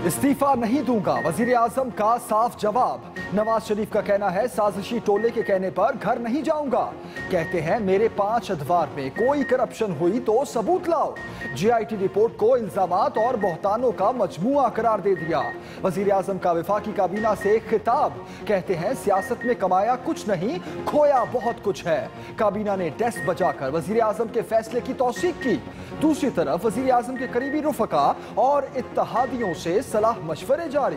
इस्तीफा नहीं दूंगा, वजीर आजम का साफ जवाब। नवाज शरीफ का कहना है साजिशी टोले के कहने पर घर नहीं जाऊंगा। कहते हैं मेरे 5 अदवार में कोई करप्शन हुई तो सबूत लाओ। जीआईटी रिपोर्ट को इल्जामात और बहतानों का मजमुआ करार दे दिया। वजीर आजम का वफाकी काबीना से खिताब। कहते हैं सियासत में कमाया कुछ नहीं, खोया बहुत कुछ है। काबीना ने डेस्क बजाकर वजीर आजम के फैसले की तौसीक की। दूसरी तरफ वजीर आजम के करीबी रुफका और इत्तहादियों से सलाह मशवरे जारी।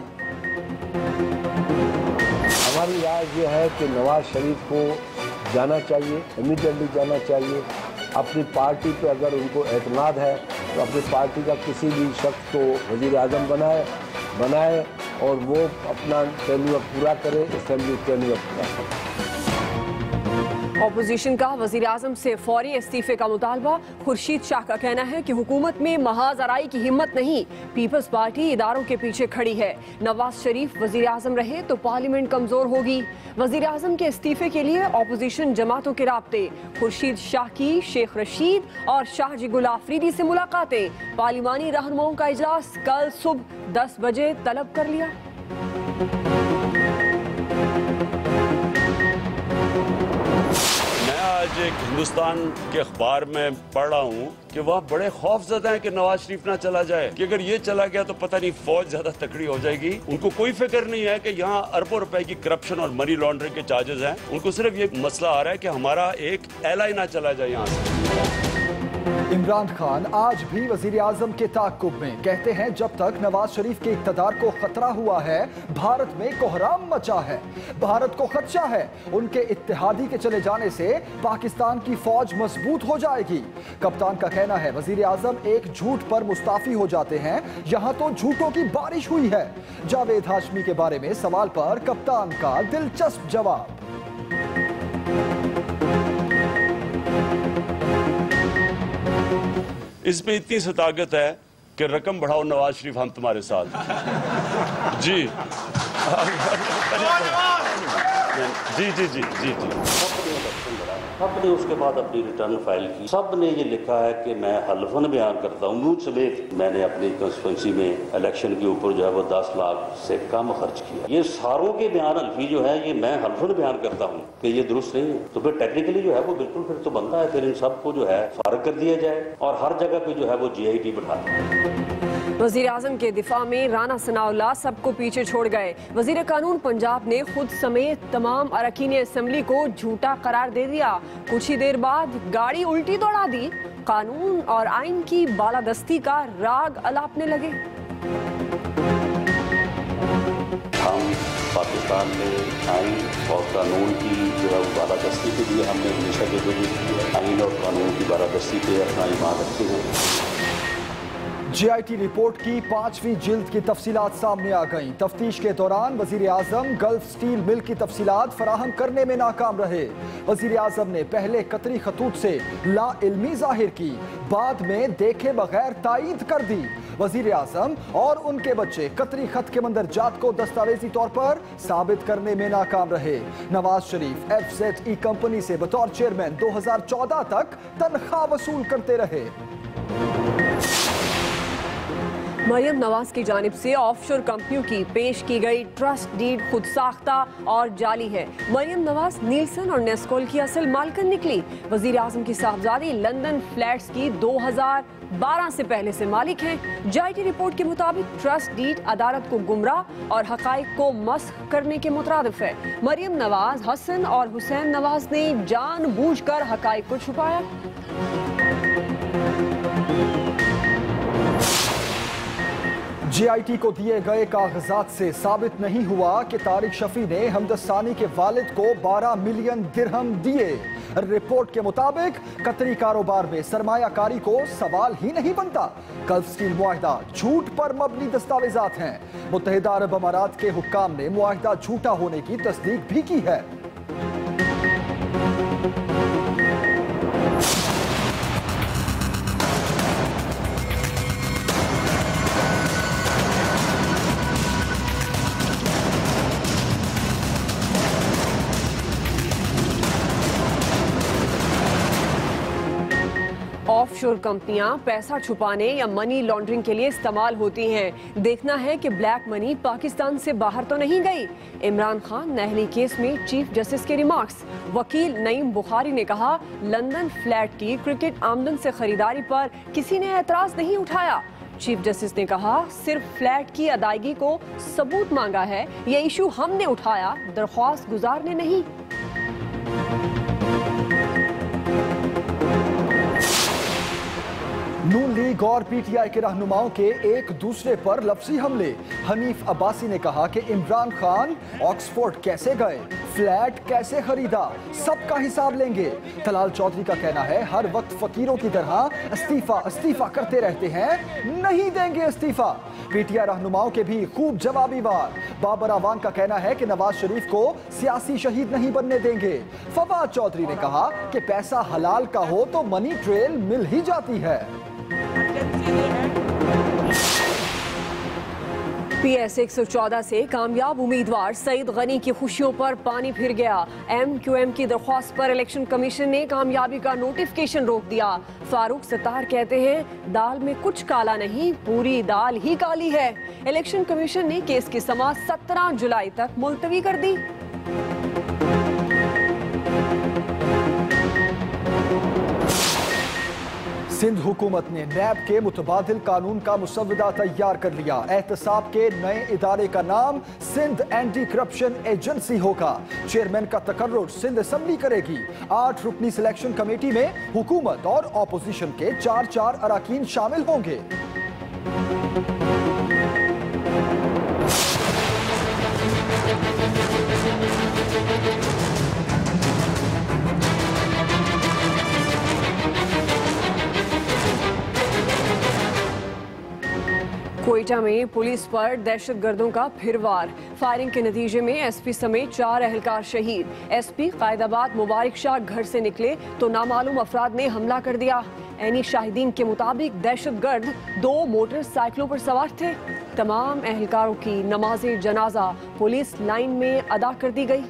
हमारी राय यह है कि नवाज शरीफ को जाना चाहिए, इमीडिएटली जाना चाहिए। अपनी पार्टी पे अगर उनको एतमाद है तो अपनी पार्टी का किसी भी शख्स को वजीर आजम बनाए और वो अपना टेन्योर पूरा करे, असेंबली टेन्योर पूरा करे। ऑपोजिशन का वजीर आजम से फौरी इस्तीफे का मुतालबा। खुर्शीद शाह का कहना है कि हुकूमत में महाजराई की हिम्मत नहीं, पीपल्स पार्टी इदारों के पीछे खड़ी है। नवाज शरीफ वजीर आजम रहे तो पार्लियामेंट कमजोर होगी। वजीर आजम के इस्तीफे के लिए ऑपोजिशन जमातों के राब्ते। खुर्शीद शाह की शेख रशीद और शाहजी गुल आफरीदी से मुलाकातें। पार्लिमानी रहनुमाओं का इजलास कल सुबह 10 बजे तलब कर लिया। आज एक हिंदुस्तान के अखबार में पढ़ रहा हूँ कि वह बड़े खौफजदा हैं कि नवाज शरीफ ना चला जाए, कि अगर ये चला गया तो पता नहीं फौज ज्यादा तकड़ी हो जाएगी। उनको कोई फिक्र नहीं है कि यहाँ अरबों रुपए की करप्शन और मनी लॉन्ड्रिंग के चार्जेस हैं। उनको सिर्फ ये मसला आ रहा है कि हमारा एक एलाई ना चला जाए यहाँ से। इमरान खान आज भी वजीर आजम के ताक़ुब में। कहते हैं जब तक नवाज शरीफ के इक़्तिदार को खतरा हुआ है, भारत में कोहराम मचा है। भारत को खदशा है उनके इत्तेहादी के चले जाने से पाकिस्तान की फौज मजबूत हो जाएगी। कप्तान का कहना है वजीर आजम एक झूठ पर मुस्ताफी हो जाते हैं, यहां तो झूठों की बारिश हुई है। जावेद हाशमी के बारे में सवाल पर कप्तान का दिलचस्प जवाब। इसमें इतनी सी ताकत है कि रकम बढ़ाओ नवाज शरीफ, हम तुम्हारे साथ। जी जी जी जी जी जी सबने उसके बाद अपनी रिटर्न फाइल की। सब ने ये लिखा है कि मैं हल्फन बयान करता हूँ, मुझ समेत मैंने अपनी कंस्टिट्यूंसी में इलेक्शन के ऊपर जो है वो 10 लाख से कम खर्च किया। ये सारों के बयान हल्फी जो है ये मैं हल्फन बयान करता हूँ कि ये दुरुस्त नहीं है, तो फिर टेक्निकली जो है वो बिल्कुल फिर तो बनता है फिर इन सबको जो है फारग कर दिया जाए और हर जगह पे जो है वो GIT बिठा दें। वजीर आजम के दिफा में राना सनाउल्लाह सबको पीछे छोड़ गए। वजीर कानून पंजाब ने खुद समेत तमाम अरकान असेंबली को झूठा करार दे दिया। कुछ ही देर बाद गाड़ी उल्टी दौड़ा दी। कानून और आइन की बालादस्ती का राग अलापने लगे। हम पाकिस्तान में आइन और कानून की जो है बालादस्ती के लिए हमने हमेशा जो आइन और कानून की बालादस्ती पे अपना ईमान रखते हैं। GIT रिपोर्ट की 5वीं जिल्द की तफसीलात सामने आ गईं। तफ्तीश के दौरान वजीर आजम गल्फ स्टील मिल की तफसीलात फराहम करने में नाकाम रहे। वजीर आजम ने पहले कतरी खतूत से लाइल्मी जाहिर की, बाद में देखे बगैर तायीद कर दी। वजीर आजम और उनके बच्चे कतरी खत के मंदरजात को दस्तावेजी तौर पर साबित करने में नाकाम रहे। नवाज शरीफ FZE कंपनी से बतौर चेयरमैन 2014 तक तनख्वाह वसूल करते रहे। मरियम नवाज की जानिब से ऑफशोर कंपनियों की पेश की गई ट्रस्ट डीड खुद साख्ता और जाली है। मरियम नवाज नीलसन और नेस्कोल की असल मालकिन निकली। वजीर आजम की साहबजादी लंदन फ्लैट्स की 2012 से पहले से मालिक हैं। GIT रिपोर्ट के मुताबिक ट्रस्ट डीड अदालत को गुमराह और हकाइक को मस्ख करने के मुतरादिफ है। मरियम नवाज, हसन और हुसैन नवाज ने जानबूझकर हकाइक को छुपाया। GIT को दिए गए कागजात से साबित नहीं हुआ कि तारिक शफी ने हमदसानी के वालिद को 12 मिलियन दिरहम दिए। रिपोर्ट के मुताबिक कतरी कारोबार में सरमायाकारी को सवाल ही नहीं बनता। गल्फ स्टील मुआहिदा झूठ पर मबनी दस्तावेजात हैं। मुत्तहिदा अरब अमारात के हुक्काम ने मुआहिदा झूठा होने की तस्दीक भी की है। ऑफशोर कंपनियां पैसा छुपाने या मनी लॉन्ड्रिंग के लिए इस्तेमाल होती हैं। देखना है कि ब्लैक मनी पाकिस्तान से बाहर तो नहीं गई। इमरान खान नहली केस में चीफ जस्टिस के रिमार्क्स। वकील नईम बुखारी ने कहा, लंदन फ्लैट की क्रिकेट आमदन से खरीदारी पर किसी ने एतराज नहीं उठाया। चीफ जस्टिस ने कहा, सिर्फ फ्लैट की अदायगी को सबूत मांगा है, ये इशू हमने उठाया, दरख्वास्त गुजार ने नहीं। नून लीग और पीटीआई के रहनुमाओं के एक दूसरे पर लफ्जी हमले। हनीफ अब्बासी ने कहा कि इमरान खान ऑक्सफोर्ड कैसे गए, फ्लैट कैसे खरीदा, सबका हिसाब लेंगे। तलाल चौधरी का कहना है, हर वक्त फकीरों की तरह इस्तीफा इस्तीफा करते रहते हैं, नहीं देंगे इस्तीफा। पीटीआई रहनुमाओं के भी खूब जवाबी वार। बाबर आवान का कहना है कि नवाज शरीफ को सियासी शहीद नहीं बनने देंगे। फवाद चौधरी ने कहा कि पैसा हलाल का हो तो मनी ट्रेल मिल ही जाती है। PS 114 से कामयाब उम्मीदवार सईद गनी की खुशियों पर पानी फिर गया। MQM की दरख्वास्त पर इलेक्शन कमीशन ने कामयाबी का नोटिफिकेशन रोक दिया। फारूक सत्तार कहते हैं, दाल में कुछ काला नहीं, पूरी दाल ही काली है। इलेक्शन कमीशन ने केस की समाअत 17 जुलाई तक मुलतवी कर दी। सिंध हुकूमत ने नैब के मुतबादिल कानून का मुसव्वदा तैयार कर लिया। एहतसाब के नए इदारे का नाम सिंध एंटी करप्शन एजेंसी होगा। चेयरमैन का तकर्रुर सिंध असेंबली करेगी। 8 रुकनी सिलेक्शन कमेटी में हुकूमत और ऑपोजिशन के 4 अरकान शामिल होंगे। कोयटा में पुलिस पर दहशतगर्दों का फिर वार। फायरिंग के नतीजे में एसपी समेत 4 एहलकार शहीद। एसपी कायदाबाद मुबारक शाह घर से निकले तो नामालूम अफराद ने हमला कर दिया। ऐनी शाहिदीन के मुताबिक दहशतगर्द 2 मोटरसाइकिलों पर सवार थे। तमाम एहलकारों की नमाज़े जनाजा पुलिस लाइन में अदा कर दी गई।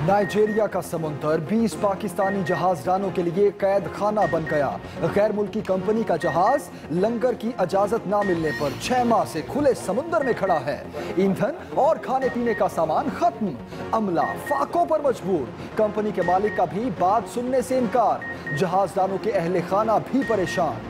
नाइजीरिया का समुंदर 20 पाकिस्तानी जहाजरानों के लिए कैद खाना बन गया। गैर मुल्की कंपनी का जहाज लंगर की इजाजत न मिलने पर 6 माह से खुले समुंदर में खड़ा है। ईंधन और खाने पीने का सामान खत्म। अमला फाकों पर मजबूर। कंपनी के मालिक का भी बात सुनने से इनकार। जहाजरानों के अहले खाना भी परेशान।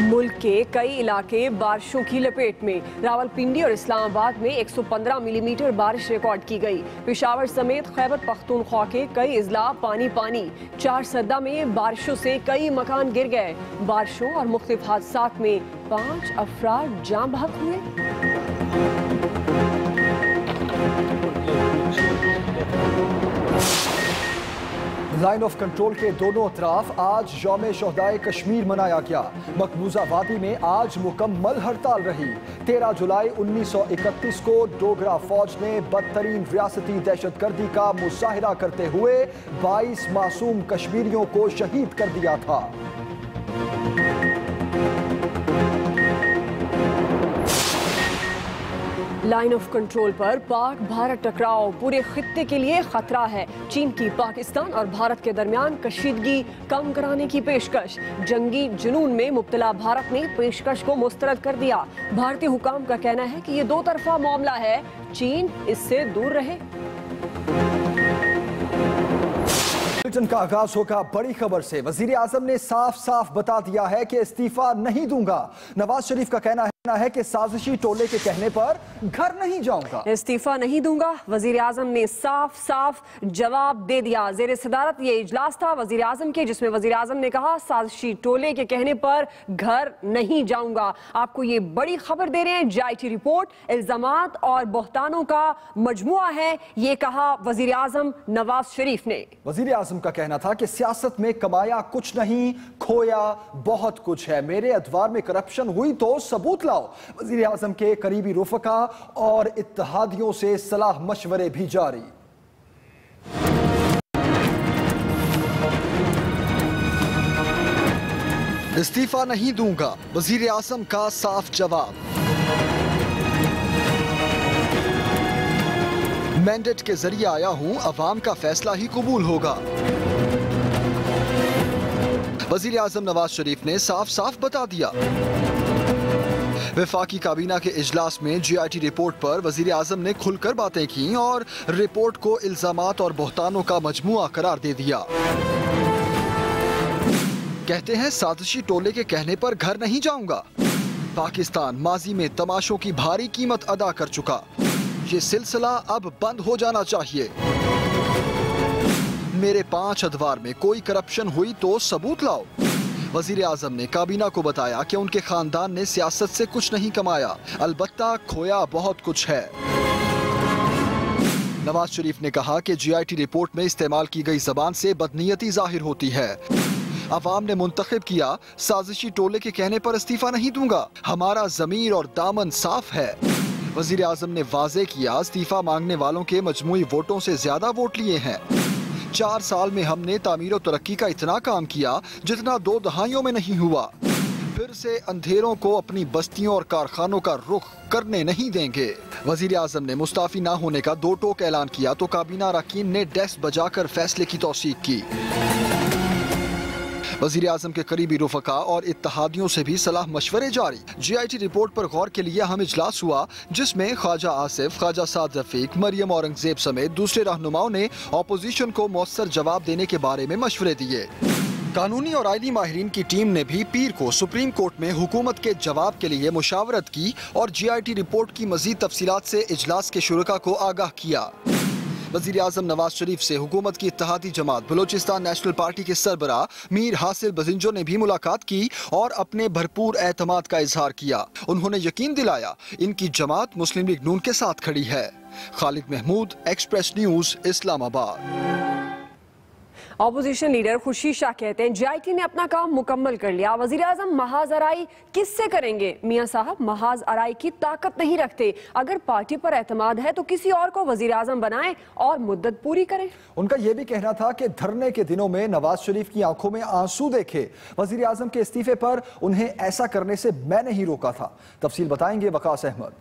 मुल्क के कई इलाके बारिशों की लपेट में। रावलपिंडी और इस्लामाबाद में 115 मिलीमीटर बारिश रिकॉर्ड की गई। पेशावर समेत खैबर पख्तूनख्वा के कई इजला पानी पानी। 4 सद्दा में बारिशों से कई मकान गिर गए। बारिशों और मुख्तलिफ हादसात में 5 अफराद जान बहक हुए। लाइन ऑफ कंट्रोल के दोनों तरफ आज यौम शोहदाए कश्मीर मनाया गया। मकबूजा वादी में आज मुकम्मल हड़ताल रही। 13 जुलाई 1931 को डोगरा फौज ने बदतरीन रियासती दहशतगर्दी का मुजाहिरा करते हुए 22 मासूम कश्मीरियों को शहीद कर दिया था। लाइन ऑफ कंट्रोल पर पाक भारत टकराव पूरे खित्ते के लिए खतरा है। चीन की पाकिस्तान और भारत के दरमियान कशीदगी कम कराने की पेशकश। जंगी जुनून में मुब्तला भारत ने पेशकश को मुस्तरद कर दिया। भारतीय हुकाम का कहना है कि ये 2 तरफा मामला है, चीन इससे दूर रहे। बुलेटिन का आगाज होगा बड़ी खबर से। वजीर आजम ने साफ साफ बता दिया है कि इस्तीफा नहीं दूंगा। नवाज शरीफ का कहना है कि साजिशी टोले के कहने पर घर नहीं जाऊंगा। इस्तीफा नहीं दूंगा, वजीर आजम ने साफ साफ जवाब दे दिया। जेर सदारत ये इजलास था वजीर आजम के, जिसमें वजीर आजम ने कहा साजिशी टोले के कहने पर घर नहीं जाऊंगा। आपको ये बड़ी खबर दे रहे हैं, JIT रिपोर्ट इल्जामात और बहतानों का मजमुआ है, ये कहा वजीर आजम नवाज शरीफ ने। वजीर आजम का कहना था कि सियासत में कमाया कुछ नहीं, खोया बहुत कुछ है। मेरे अदवार में करप्शन हुई तो सबूत लाओ। वजीर आजम के करीबी रुफका और इत्तेहादियों से सलाह मशवरे भी जारी। इस्तीफा नहीं दूंगा, वजीर आजम का साफ जवाब। मैंडेट के जरिए आया हूं, अवाम का फैसला ही कबूल होगा। वजीर आजम नवाज शरीफ ने साफ साफ बता दिया। वफाकी काबीना के इजलास में GIT रिपोर्ट पर वजीर आजम ने खुलकर बातें की और रिपोर्ट को इल्जामात और बहतानों का मजमुआ करार दे दिया। कहते हैं साजिशी टोले के कहने पर घर नहीं जाऊंगा। पाकिस्तान माजी में तमाशों की भारी कीमत अदा कर चुका, ये सिलसिला अब बंद हो जाना चाहिए। मेरे 5 अदवार में कोई करप्शन हुई तो सबूत लाओ। वजीर आजम ने काबीना को बताया कि उनके खानदान ने सियासत से कुछ नहीं कमाया, अलबत्ता खोया बहुत कुछ है। नवाज शरीफ ने कहा कि GIT रिपोर्ट में इस्तेमाल की गई जबान से बदनीयती जाहिर होती है। अवाम ने मुंतखब किया, साजिशी टोले के कहने पर इस्तीफा नहीं दूंगा, हमारा जमीर और दामन साफ है। वजीर आजम ने वाजे किया, इस्तीफा मांगने वालों के मजमूई वोटों से ज्यादा वोट लिए हैं। 4 साल में हमने तामीर और तरक्की का इतना काम किया जितना 2 दहाइयों में नहीं हुआ। फिर से अंधेरों को अपनी बस्तियों और कारखानों का रुख करने नहीं देंगे। वजीर आजम ने मुस्ताफी ना होने का 2 टोक ऐलान किया तो काबीना अरकान ने डेस्क बजाकर फैसले की तौसीक की। वजीर आजम के करीबी रुफका और इत्तेहादियों से भी सलाह मशवरे जारी। GIT रिपोर्ट पर गौर के लिए अहम इजलास हुआ, जिसमें ख्वाजा आसिफ, ख्वाजा साद रफीक, मरियम औरंगजेब समेत दूसरे रहनुमाओं ने अपोजिशन को मौसर जवाब देने के बारे में मशवरे दिए। कानूनी और आईनी माहिरीन की टीम ने भी पीर को सुप्रीम कोर्ट में हुकूमत के जवाब के लिए मुशावरत की और GIT रिपोर्ट की मजीद तफसीलात से इजलास के शुरका को आगाह किया। वजीर आजम नवाज शरीफ से हुकूमत की इत्तेहादी जमात बलोचिस्तान नेशनल पार्टी के सरबराह मीर हासिल बजिंजो ने भी मुलाकात की और अपने भरपूर एतमाद का इजहार किया। उन्होंने यकीन दिलाया इनकी जमात मुस्लिम लीग नून के साथ खड़ी है। Khalid Mahmood, express news, Islamabad. Opposition leader Khursheed Shah कहते हैं GIT ने अपना काम मुकम्मल कर लिया। वजीर आजम महाज आराई किससे करेंगे? मियां साहब महाज आराई की ताकत नहीं रखते। अगर पार्टी पर एतमाद है तो किसी और को वजीर आजम बनाएं और मुद्दत पूरी करें। उनका यह भी कहना था कि धरने के दिनों में नवाज शरीफ की आंखों में आंसू देखे। वजीर आजम के इस्तीफे पर उन्हें ऐसा करने से मैंने ही रोका था। तफसील बताएंगे वकास अहमद।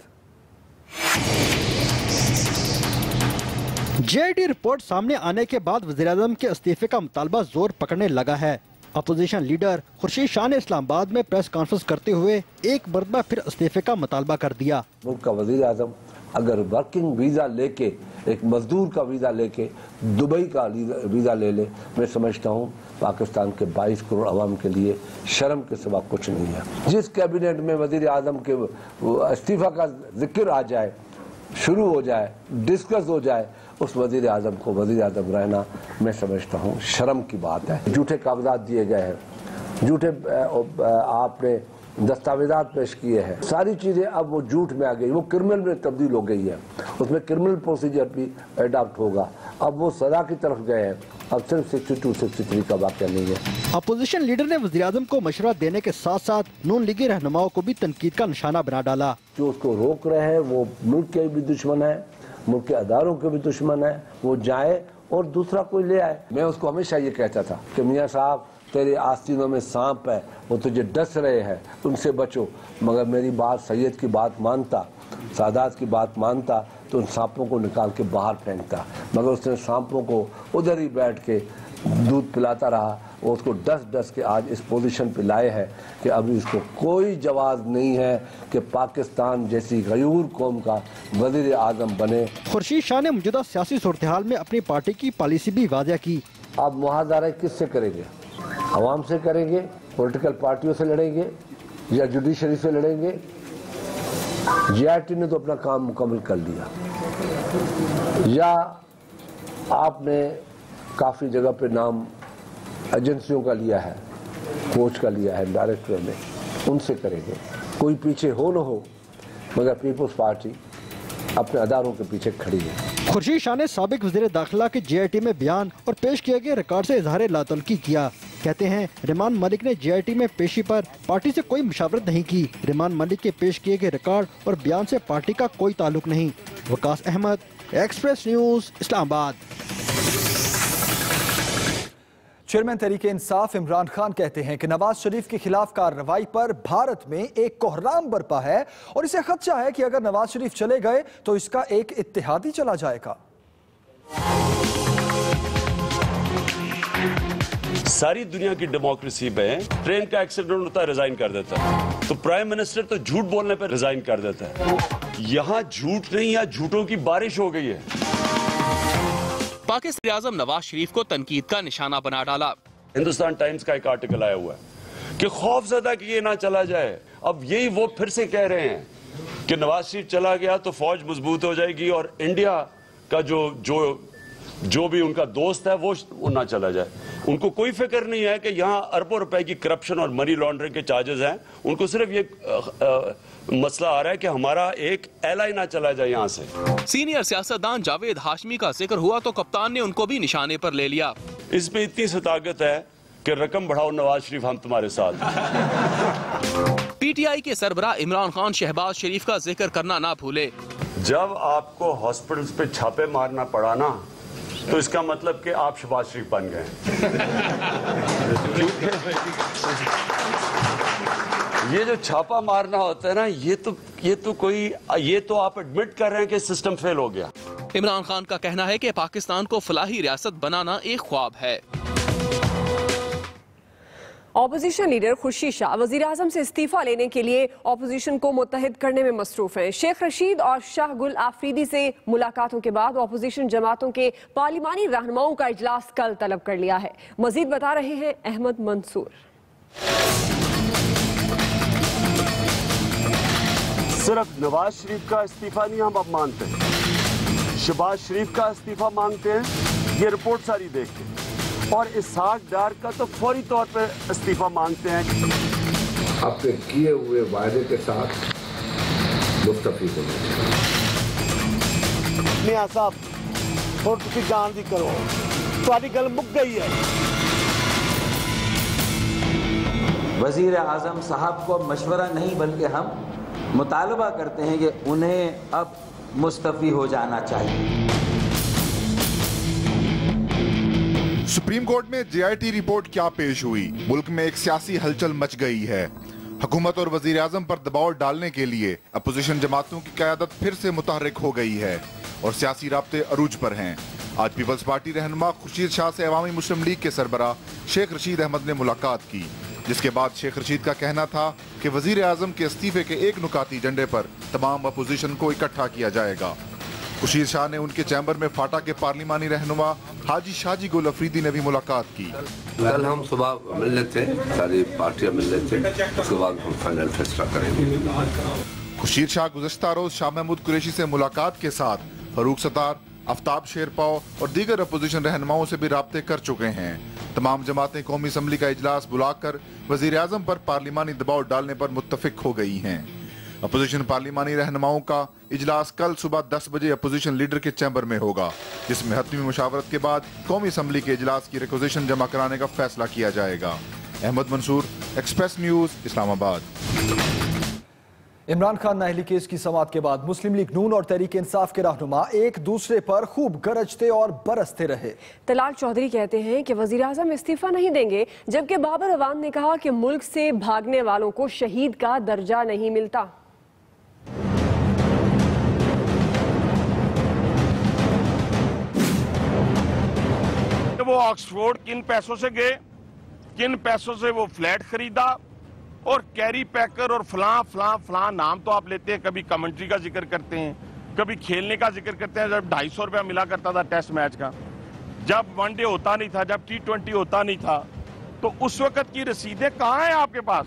GIT रिपोर्ट सामने आने के बाद वज़ीर-ए-आज़म के इस्तीफे का मुतालबा जोर पकड़ने लगा है। अपोजिशन लीडर खुर्शीद शाह ने इस्लामाबाद में प्रेस कॉन्फ्रेंस करते हुए एक मरतबा फिर इस्तीफे का मुतालबा कर दिया। मुल्क का वज़ीर-ए-आज़म अगर वर्किंग वीज़ा लेके, एक मजदूर का वीज़ा लेके दुबई का वीज़ा ले ले, मैं समझता हूँ पाकिस्तान के 22 करोड़ अवाम के लिए शर्म के सिवा कुछ नहीं है। जिस कैबिनेट में वज़ीर-ए-आज़म के इस्तीफा का जिक्र आ जाए, शुरू हो जाए, डिस्कस हो जाए, उस वज़ीर आज़म को वज़ीर आज़म रहना मैं समझता हूँ शर्म की बात है। झूठे कागजात दिए गए हैं, झूठे आपने दस्तावेजात पेश किए हैं, सारी चीज़ें अब वो झूठ में आ गई, वो क्रिमिनल में तब्दील हो गई है। उसमें क्रिमिनल प्रोसीजर भी अडॉप्ट होगा। अब वो सजा की तरफ गए हैं, अब सिर्फ 62-63 का वाक़या नहीं है। अपोजिशन लीडर ने वज़ीर आज़म को मशवरा देने के साथ साथ नून लीगी रहनुमाओं को भी तनकीद का निशाना बना डाला। जो उसको रोक रहे हैं वो मुल्क के भी दुश्मन है, मुल्क के अदारों के भी दुश्मन है। वो जाए और दूसरा कोई ले आए। मैं उसको हमेशा ये कहता था कि मियाँ साहब तेरे आस्तीनों में सांप है, वो तुझे डस रहे हैं, उनसे बचो। मगर मेरी बात, सैयद की बात मानता, सादात की बात मानता तो उन सांपों को निकाल के बाहर फेंकता। मगर उसने सांपों को उधर ही बैठ के दूध पिलाता रहा। वो उसको डस के आज इस पोजीशन पे लाए हैं कि अभी उसको कोई जवाब नहीं है कि पाकिस्तान जैसी गयूर कौम का वज़ीर आज़म बने। खुर्शीद शाह ने मौजूदा सियासी सूरत हाल में अपनी पार्टी की पॉलिसी भी वाज़ेह की। आप मुहाज़रा किससे करेंगे? आवाम से करेंगे, पॉलिटिकल पार्टियों से लड़ेंगे या जुडिशरी से लड़ेंगे? GIT ने तो अपना काम मुकम्मल कर लिया। या आपने काफ़ी जगह पे नाम एजेंसियों का लिया है, कोच का लिया है, डायरेक्टर में, उनसे करेंगे। कोई पीछे हो न हो, मगर पीपल्स पार्टी अपने अदारों के पीछे खड़ी है। खुर्शीद शाह ने साबिक वज़ीर दाखिला के GIT में बयान और पेश किए गए रिकॉर्ड से इजहार लातल्की किया। कहते हैं रेमान मलिक ने JIT में पेशी पर पार्टी से कोई मुशावरत नहीं की। रेमान मलिक के पेश किए गए रिकॉर्ड और बयान से पार्टी का कोई ताल्लुक नहीं। Waqas Ahmed, Express news, Islamabad. Chairman Tehreek Insaf Imran Khan कहते हैं कि नवाज शरीफ के खिलाफ कार्रवाई पर भारत में एक कोहराम बरपा है और इसे खदशा है कि अगर नवाज शरीफ चले गए तो इसका एक इत्तेहादी चला जाएगा। सारी दुनिया की डेमोक्रेसी में ट्रेन का एक्सीडेंट होता है, रिजाइन कर देता है, तो प्राइम मिनिस्टर तो झूठ बोलने पर रिजाइन कर देता है। यहां झूठ नहीं, यहां झूठों की बारिश हो गई है। पाकिस्तान आज़म नवाज शरीफ को तनकीद का निशाना बना डाला। हिंदुस्तान टाइम्स का एक आर्टिकल आया हुआ है कि खौफजदा कि ये ना चला जाए। अब यही वो फिर से कह रहे हैं कि नवाज शरीफ चला गया तो फौज मजबूत हो जाएगी और इंडिया का जो भी उनका दोस्त है वो ना चला जाए। उनको कोई फिक्र नहीं है कि यहाँ अरबों रुपए की करप्शन और मनी लॉन्ड्रिंग के चार्जेस हैं। उनको सिर्फ ये मसला आ रहा है कि हमारा एक एलाई ना चला जाए यहाँ से। सीनियर सियासतदान जावेद हाशमी का जिक्र हुआ तो कप्तान ने उनको भी निशाने पर ले लिया। इसमें इतनी सताकत है कि रकम बढ़ाओ नवाज शरीफ, हम तुम्हारे साथ। PTI के सरबराह इमरान खान शहबाज शरीफ का जिक्र करना ना भूले। जब आपको हॉस्पिटल्स पे छापे मारना पड़ा ना, तो इसका मतलब कि आप शहबाज शरीफ बन गए। ये जो छापा मारना होता है ना, ये तो आप एडमिट कर रहे हैं कि सिस्टम फेल हो गया। इमरान खान का कहना है कि पाकिस्तान को फलाही रियासत बनाना एक ख्वाब है। ऑपोजिशन लीडर खुर्शीद शाह वजीर आजम से इस्तीफा लेने के लिए ऑपोजिशन को मुत्तहिद करने में मसरूफ हैं। शेख रशीद और शाह गुल आफरीदी से मुलाकातों के बाद ऑपोजिशन जमातों के पार्लिमानी रहनुमाओं का इजलास कल तलब कर लिया है। मजीद बता रहे हैं अहमद मंसूर। सिर्फ नवाज शरीफ का इस्तीफा नहीं हम अब मांगते हैं, शहबाज शरीफ का इस्तीफा मांगते हैं। ये रिपोर्ट सारी देख के, और इसहाक डार का तो फौरी तौर पर इस्तीफा मांगते हैं। अपने किए हुए वायदे के साथ मुस्तफी होने मियां साहब थोड़ी सी जान दी करो, तुम्हारी गल मुक गई है। वजीर आजम साहब को मशवरा नहीं बल्कि हम मुतालबा करते हैं कि उन्हें अब मुस्तफी हो जाना चाहिए। सुप्रीम कोर्ट में JIT रिपोर्ट क्या पेश हुई? मुल्क में एक सियासी हलचल मच गई है। हुकूमत और वजीर आजम पर दबाव डालने के लिए अपोजिशन जमातों की क़यादत फिर से मुतहर्रिक हो गई है और सियासी राब्ते अरूज पर हैं। आज पीपल्स पार्टी रहनुमा खुर्शीद शाह से अवामी मुस्लिम लीग के सरबराह शेख रशीद अहमद ने मुलाकात की, जिसके बाद शेख रशीद का कहना था कि वजीर आजम के इस्तीफे के एक नुकाती एजेंडे पर तमाम अपोजिशन को इकट्ठा किया जाएगा। खुर्शीद शाह ने उनके चैम्बर में फाटा के पार्लिमानी रहनुमा हाजी शाजी गुल अफरीदी ने भी मुलाकात की। कल हम सुबह मिल लेते हैं, सारी पार्टियां मिल लेते हैं, उसके बाद हम फाइनल फैसला करेंगे। खुर्शीद शाह गुज़श्ता रोज शाह महमूद कुरैशी से मुलाकात के साथ फरूक सतार, आफ्ताब शेरपाव और दीगर अपोजिशन रहनुमाओं से भी राब्ते कर चुके हैं। तमाम जमातें कौमी असम्बली का इजलास बुलाकर वजीर आजम पर पार्लिमानी दबाव डालने पर मुत्तफिक हो गई हैं। अपोजिशन पार्लिमानी रहनुमाओं का इजलास कल सुबह 10 बजे अपोजिशन लीडर के चैम्बर में होगा, जिसमें हतमी मुशावरत के बाद कौमी असम्बली के इजलास की रिक्वेजिशन जमा कराने का फैसला किया जाएगा। Ahmed Mansoor, Express news, Islamabad. इमरान खान नाअहली केस की समाअत के बाद मुस्लिम लीग नून और तहरीक इंसाफ के रहनुमा एक दूसरे पर खूब गरजते और बरसते रहे। तलाल चौधरी कहते हैं कि वजीर आजम इस्तीफा नहीं देंगे, जबकि बाबर अवान ने कहा कि मुल्क से भागने वालों को शहीद का दर्जा नहीं मिलता। वो ऑक्सफोर्ड किन पैसों से गए, किन पैसों से वो फ्लैट खरीदा, और कैरी पैकर और फलां नाम तो आप लेते हैं, कभी कमेंट्री का जिक्र करते हैं, कभी खेलने का जिक्र करते हैं। जब 250 रुपया मिला करता था टेस्ट मैच का, जब वनडे होता नहीं था, जब T20 होता नहीं था, तो उस वक्त की रसीदें कहाँ हैं आपके पास?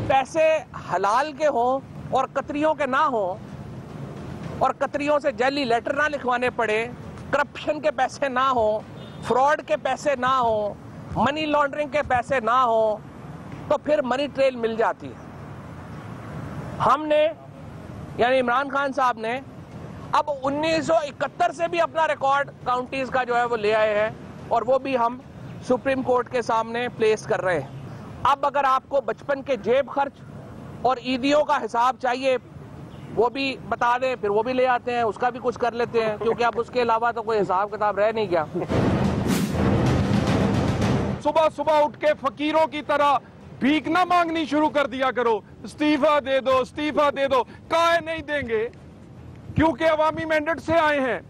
पैसे हलाल के हों और कतरियों के ना हों, और कतरियों से जाली लेटर ना लिखवाने पड़े, करप्शन के पैसे ना हो, फ्रॉड के पैसे ना हो, मनी लॉन्ड्रिंग के पैसे ना हो, तो फिर मनी ट्रेल मिल जाती है। हमने यानी इमरान खान साहब ने अब 1971 से भी अपना रिकॉर्ड काउंटीज का जो है वो ले आए हैं, और वो भी हम सुप्रीम कोर्ट के सामने प्लेस कर रहे हैं। अब अगर आपको बचपन के जेब खर्च और ईदियों का हिसाब चाहिए वो भी बता दें, फिर वो भी ले आते हैं, उसका भी कुछ कर लेते हैं, क्योंकि अब उसके अलावा तो कोई हिसाब किताब रह नहीं गया। सुबह सुबह उठ के फकीरों की तरह भीख ना मांगनी शुरू कर दिया करो, इस्तीफा दे दो, इस्तीफा दे दो। काहे नहीं देंगे? क्योंकि अवामी मैंडेट से आए हैं,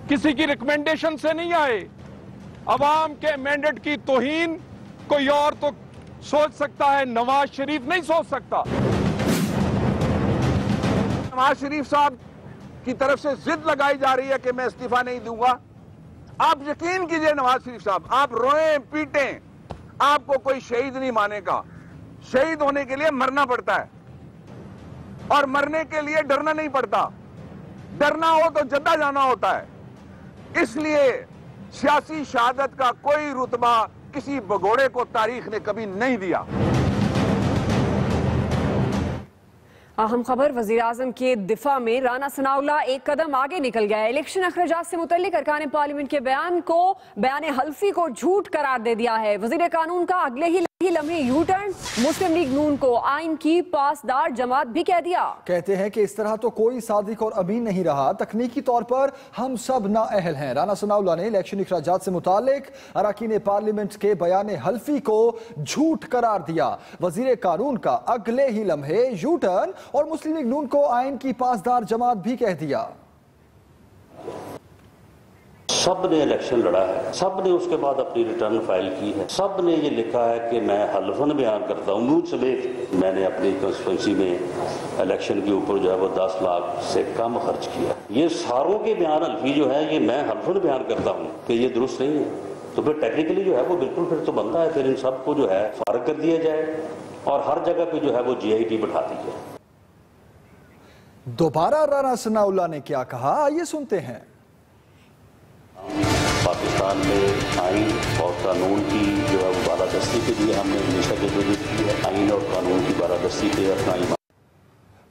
किसी की रिकमेंडेशन से नहीं आए। अवाम के मैंडेट की तौहीन कोई और तो सोच सकता है, नवाज शरीफ नहीं सोच सकता। नवाज शरीफ साहब की तरफ से जिद लगाई जा रही है कि मैं इस्तीफा नहीं दूंगा। आप यकीन कीजिए नवाज शरीफ साहब, आप रोएं पीटें, आपको कोई शहीद नहीं मानेगा। शहीद होने के लिए मरना पड़ता है और मरने के लिए डरना नहीं पड़ता। डरना हो तो जद्दा जाना होता है। इसलिए सियासी शहादत का कोई रुतबा किसी भगोड़े को तारीख ने कभी नहीं दिया। अहम खबर, वजीर आजम के दिफा में राना सनाउल्लाह एक कदम आगे निकल गया। इलेक्शन अखराजात से मुतल्लिक अरकान पार्लियामेंट के बयान हल्फी को झूठ करार दे दिया है। वजीर कानून का अगले ही लम्हे यू टर्न, मुस्लिम लीग नून को आइन की पासदार जमात भी कह दिया। कहते हैं कि इस तरह तो कोई सादिक और अमीन नहीं रहा, तकनीकी तौर पर हम सब नाअहल हैं। राना सनाउल्लाह ने इलेक्शन अखराजात से मुतालिक अरकान पार्लियामेंट के बयान हल्फी को झूठ करार दिया। वजीर कानून का अगले ही लम्हे यू टर्न और मुस्लिम लीग नून को आइन की पासदार जमात भी कह दिया। सब ने इलेक्शन लड़ा है, सब ने उसके बाद अपनी रिटर्न फाइल की है, सब ने ये लिखा है कि मैं हल्फन बयान करता हूँ। मुझ समेत मैंने अपनी कंस्टिट्यूंसी में इलेक्शन के ऊपर जो है वो 10 लाख से कम खर्च किया। ये सारों के बयान हल्फी जो है ये मैं हल्फन बयान करता हूँ कि ये दुरुस्त नहीं है, तो फिर टेक्निकली जो है वो बिल्कुल फिर तो बनता है, फिर इन सबको जो है फारग कर दिया जाए और हर जगह पे जो है वो GIT बैठा दी जाए। दोबारा राना सनाउल्लाह ने क्या कहा, आइए सुनते हैं। पाकिस्तान में आइन और कानून की जो है वो बालादस्ती के लिए हमने हमेशा जदोजहद की है। आइन और कानून की बालादस्ती पे अपना ईमान।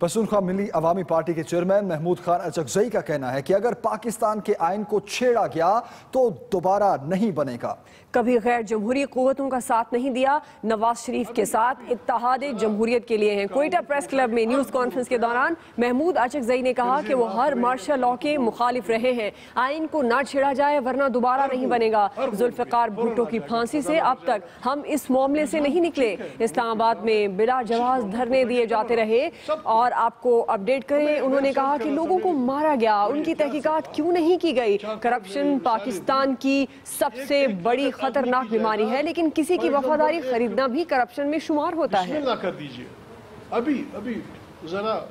पसूनख्वा मिली अवामी पार्टी के चेयरमैन महमूद खान अचकजई का कहना है कि अगर पाकिस्तान के आइन को छेड़ा गया तो दोबारा नहीं बनेगा। कभी गैर जमहूरी कुव्वतों का साथ नहीं दिया, नवाज शरीफ के साथ इत्तेहाद जमहूरियत के लिए हैं। क्वेटा प्रेस क्लब में न्यूज कॉन्फ्रेंस के दौरान महमूद अचकजई ने कहा कि वो हर मार्शल लॉ के मुखालिफ रहे हैं। आइन को ना छेड़ा जाए वरना दोबारा नहीं बनेगा। जुल्फिकार भुट्टो की फांसी से अब तक हम इस मामले से नहीं निकले। इस्लामाबाद में बिला जवाज धरने दिए जाते रहे और आपको अपडेट करें, उन्होंने कहा कि लोगों को मारा गया, उनकी तहकीकात क्यों नहीं की गई। करप्शन पाकिस्तान की सबसे बड़ी खतरनाक बीमारी है, लेकिन किसी की वफादारी खरीदना भी करप्शन में शुमार होता है। कर दीजिए अभी जरा।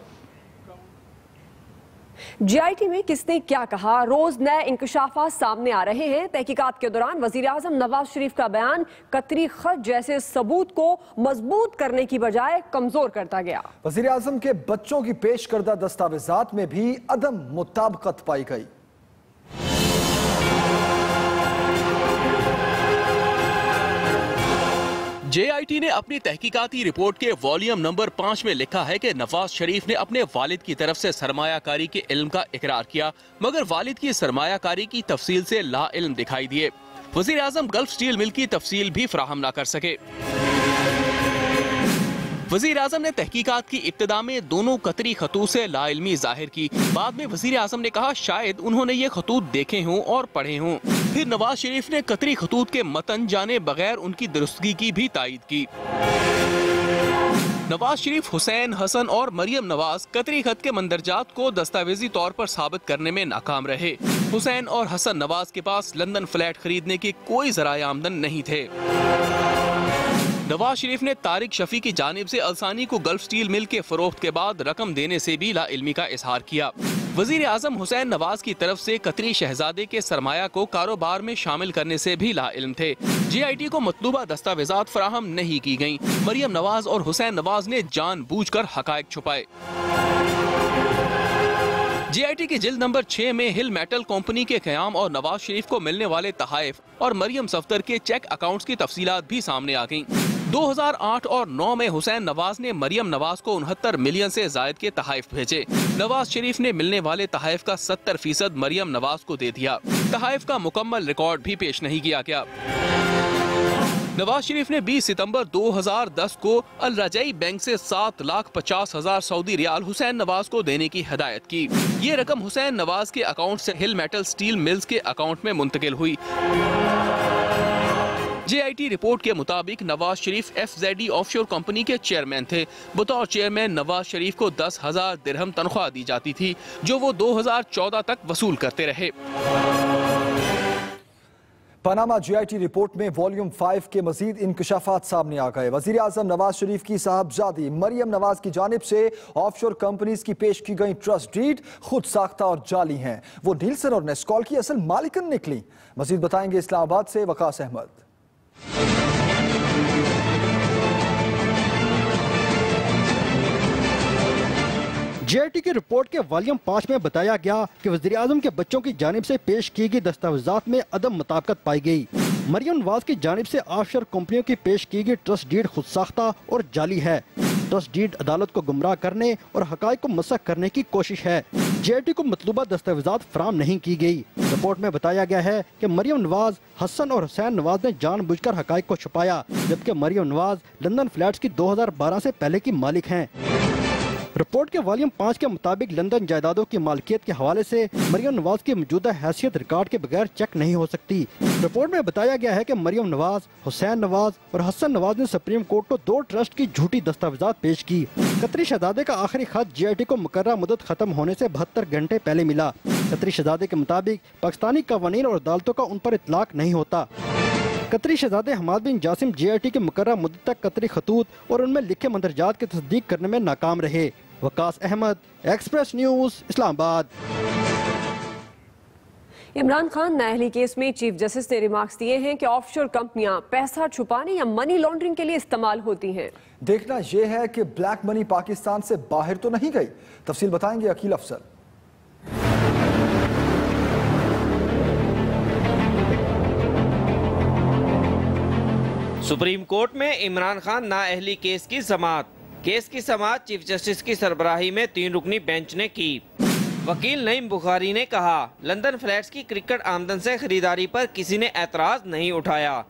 GIT में किसने क्या कहा, रोज नए इंकशाफात सामने आ रहे हैं। तहकीकात के दौरान वजीर आजम नवाज शरीफ का बयान कतरी खत जैसे सबूत को मजबूत करने की बजाय कमजोर करता गया। वजीर आजम के बच्चों की पेश करदा दस्तावेजात में भी अदम मुताबिकत पाई गई। JIT ने अपनी तहकीकाती रिपोर्ट के वॉल्यूम नंबर 5 में लिखा है कि नवाज शरीफ ने अपने वालिद की तरफ से सरमायाकारी के इल्म का इकरार किया, मगर वालिद की सरमायाकारी की तफसील से ला इल्म दिखाई दिए। वजीर आजम गल्फ स्टील मिल की तफसील भी फराहम न कर सके। वजीर आजम ने तहकीकात की इब्तिदा में दोनों कतरी खतूत से लाइल्मी जाहिर की। बाद में वजीर आजम ने कहा शायद उन्होंने ये खतूत देखे हों और पढ़े हों। फिर नवाज शरीफ ने कतरी खतूत के मतन जाने बगैर उनकी दुरुस्तगी की भी तायीद की। नवाज शरीफ, हुसैन, हसन और मरियम नवाज कतरी खत के मंदरजात को दस्तावेजी तौर पर साबित करने में नाकाम रहे। हुसैन और हसन नवाज के पास लंदन फ्लैट खरीदने के कोई ज़राए आमदन नहीं थे। नवाज शरीफ ने तारिक शफी की जानिब से अलसानी को गल्फ स्टील मिल के फरोख्त के बाद रकम देने से भी लाइल्मी का इजहार किया। वजीर आजम हुसैन नवाज की तरफ से कतरी शहजादे के सरमाया को कारोबार में शामिल करने से भी लाइल्म थे। GIT को मतलूबा दस्तावेजात फराहम नहीं की गयी। मरियम नवाज और हुसैन नवाज ने जानबूझकर हकायक छुपाए। GIT की जिल्द नंबर 6 में हिल मेटल कंपनी के क़याम और नवाज शरीफ को मिलने वाले तहाइफ और मरियम सफ्दर के चेक अकाउंट्स की तफसीलात भी सामने आ गईं। 2008 और 9 में हुसैन नवाज ने मरियम नवाज को 69 मिलियन से जायद के तहाइफ भेजे। नवाज शरीफ ने मिलने वाले तहाइफ का 70% मरियम नवाज को दे दिया। तहाइफ का मुकम्मल रिकॉर्ड भी पेश नहीं किया गया। नवाज शरीफ ने 20 सितंबर 2010 को अल रजाई बैंक से 7,50,000 सऊदी रियाल हुसैन नवाज को देने की हिदायत की। ये रकम हुसैन नवाज के अकाउंट से हिल मेटल स्टील मिल्स के अकाउंट में मुंतकिल हुई। JIT रिपोर्ट के मुताबिक Nawaz Sharif FZD offshore company के चेयरमैन थे। बतौर चेयरमैन नवाज शरीफ को 10,000 दिरहम तनख्वाह दी जाती थी, जो वो 2014 तक वसूल करते रहे। पनामा JIT रिपोर्ट में वॉल्यूम 5 के मजीद इंकशाफात सामने आ गए। वजीर आजम नवाज शरीफ की साहबजादी मरियम नवाज की जानिब से ऑफशोर कंपनीज की पेश की गई ट्रस्ट डीड खुद साख्ता और जाली हैं। वो नीलसन और नेस्कॉल की असल मालिकन निकली। मजीद बताएंगे इस्लामाबाद से वकास अहमद। JIT की रिपोर्ट के वॉल्यूम 5 में बताया गया कि वज़ीर आज़म के बच्चों की जानिब से पेश की गई दस्तावेजात में अदम मुताबिकत पाई गई। मरियम नवाज की जानिब से ऑफशोर कंपनियों की पेश की गई ट्रस्ट डीड खुद साख्ता और जाली है। ट्रस्ट डीड अदालत को गुमराह करने और हकायक को मसख करने की कोशिश है। JIT को मतलूबा दस्तावेजात फराम नहीं की गई। रिपोर्ट में बताया गया है कि मरियम नवाज, हसन और हुसैन नवाज ने जानबूझकर हकायक को छुपाया, जबकि मरियम नवाज लंदन फ्लैट्स की 2012 से पहले की मालिक हैं। रिपोर्ट के वॉल्यूम 5 के मुताबिक लंदन जायदादों की मालिकियत के हवाले से मरियम नवाज की मौजूदा हैसियत रिकॉर्ड के बगैर चेक नहीं हो सकती। रिपोर्ट में बताया गया है कि मरियम नवाज, हुसैन नवाज और हसन नवाज ने सुप्रीम कोर्ट को 2 ट्रस्ट की झूठी दस्तावेजात पेश की। कतरी शहजादे का आखिरी खत JIT को मुकर्रर मुद्दत खत्म होने से 72 घंटे पहले मिला। कतरी शहजादे के मुताबिक पाकिस्तानी कवानीन और अदालतों का उन पर इतलाक नहीं होता। कतरी शहजादे हमाद बिन जासिम JIT के मुकर्रर मुद्दत तक कतरी खतूत और उनमें लिखे मंदरजात की तस्दीक करने में नाकाम रहे। Waqas Ahmed, Express News, Islamabad. इमरान खान नाअहली केस में चीफ जस्टिस ने रिमार्क्स दिए हैं कि ऑफशोर कंपनियां पैसा छुपाने या मनी लॉन्ड्रिंग के लिए इस्तेमाल होती हैं। देखना यह है कि ब्लैक मनी पाकिस्तान से बाहर तो नहीं गई। तफसील बताएंगे अकील अफजल। सुप्रीम कोर्ट में इमरान खान नाअहली केस की समाअत। केस की समाअत चीफ जस्टिस की सरबराही में 3 रुकनी बेंच ने की। वकील नईम बुखारी ने कहा, लंदन फ्लैट्स की क्रिकेट आमदन से खरीदारी पर किसी ने एतराज नहीं उठाया,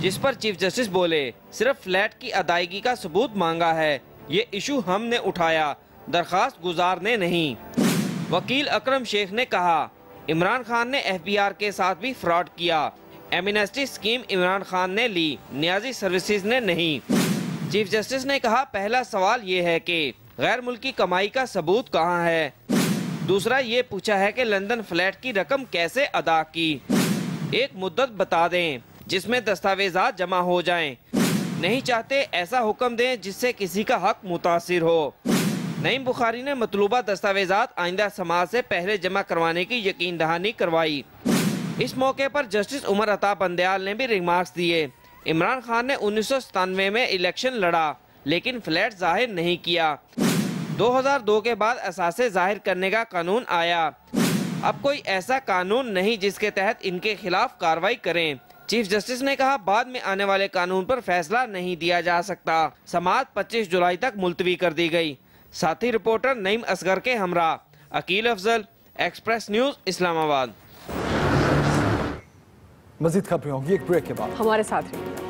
जिस पर चीफ जस्टिस बोले, सिर्फ फ्लैट की अदायगी का सबूत मांगा है, ये इशू हमने उठाया, दरखास्त गुजार ने नहीं। वकील अकरम शेख ने कहा, इमरान खान ने FBR के साथ भी फ्रॉड किया। एमिनेस्टी स्कीम इमरान खान ने ली, नियाजी सर्विसेज ने नहीं। चीफ जस्टिस ने कहा, पहला सवाल ये है कि गैर मुल्की कमाई का सबूत कहाँ है। दूसरा ये पूछा है कि लंदन फ्लैट की रकम कैसे अदा की। एक मुद्दत बता दें जिसमें दस्तावेजात जमा हो जाएं। नहीं चाहते ऐसा हुक्म दें जिससे किसी का हक मुतासिर हो। नईम बुखारी ने मतलूबा दस्तावेजात आइंदा समाअत से पहले जमा करवाने की यकीन दहानी करवाई। इस मौके पर जस्टिस उमर अता बंदयाल ने भी रिमार्क्स दिए। इमरान खान ने 1997 में इलेक्शन लड़ा, लेकिन फ्लैट जाहिर नहीं किया। 2002 के बाद असासे जाहिर करने का कानून आया। अब कोई ऐसा कानून नहीं जिसके तहत इनके खिलाफ कार्रवाई करें। चीफ जस्टिस ने कहा, बाद में आने वाले कानून पर फैसला नहीं दिया जा सकता। समाअत 25 जुलाई तक मुलतवी कर दी गई। साथी रिपोर्टर नईम असगर के हमरा अकील अफजल, एक्सप्रेस न्यूज़, इस्लामाबाद। मजीद खबरें होंगी एक ब्रेक के बाद। हमारे साथ रहिए।